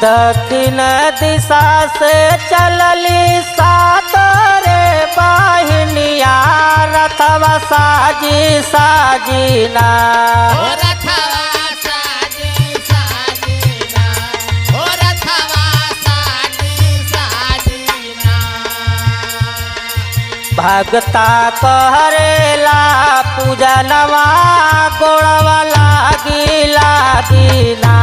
दक्षिण दिशा से चलली सात रे बहिनिया रथवा साजी साजीना भगता कहरेला पूजनवा गोड़वा लागिला दीना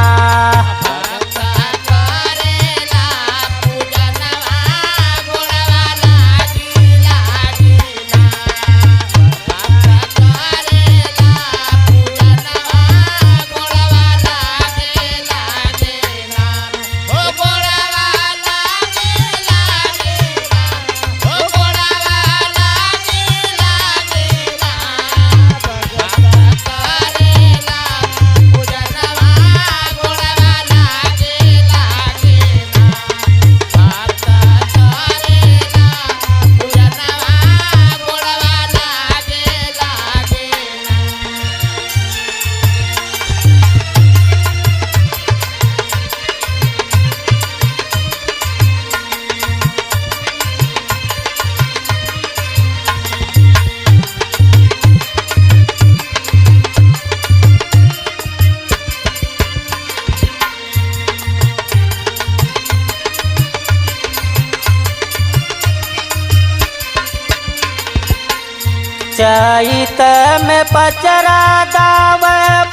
चैत में पचरा दाव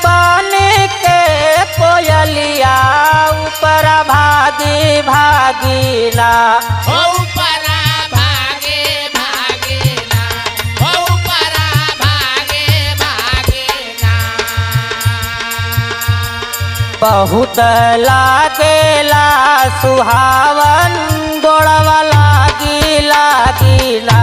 बन के कोयलिया ऊपर भागी भागीना बहुत लागेला सुहावन गोड़वा लागी लागिला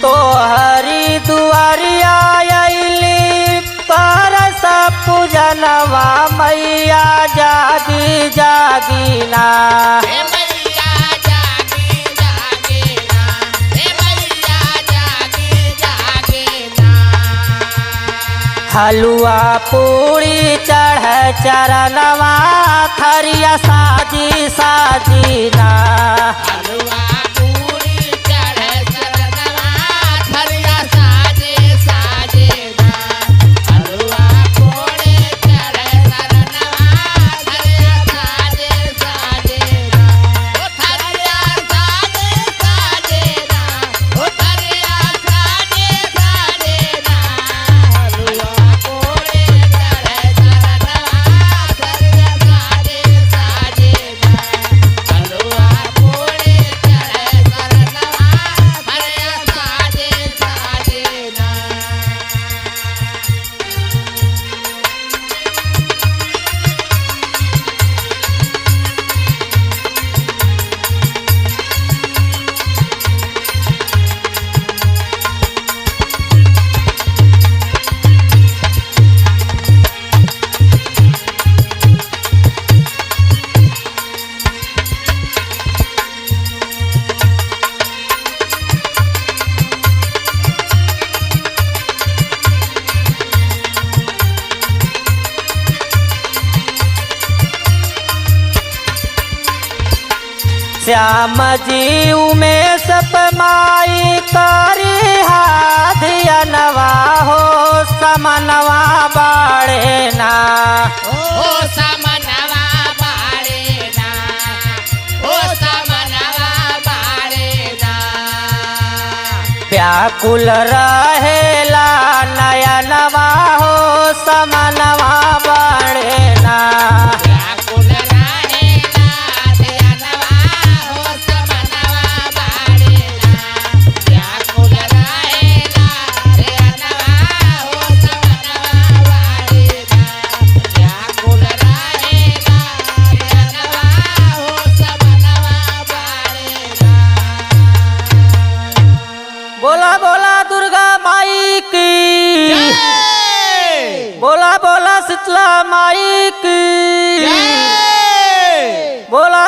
तोहरी दुआरिया अइली परस पूजनवा मैया जागी जागीना हलुआ पूरी चढ़ चरणवा थरिया साजी साजीना श्याम जी उमेश माई करी हाथियनवा हो समनवा बाड़ेना ओ समनवा बाड़ेना ओ समनवा बाड़ेना व्याकुल रहेला नयनवा हो समनवा बाड़ेना व्याकुल रहेला बोला बोला दुर्गा माई की, जय बोला बोला शीतला माई की, जय बोला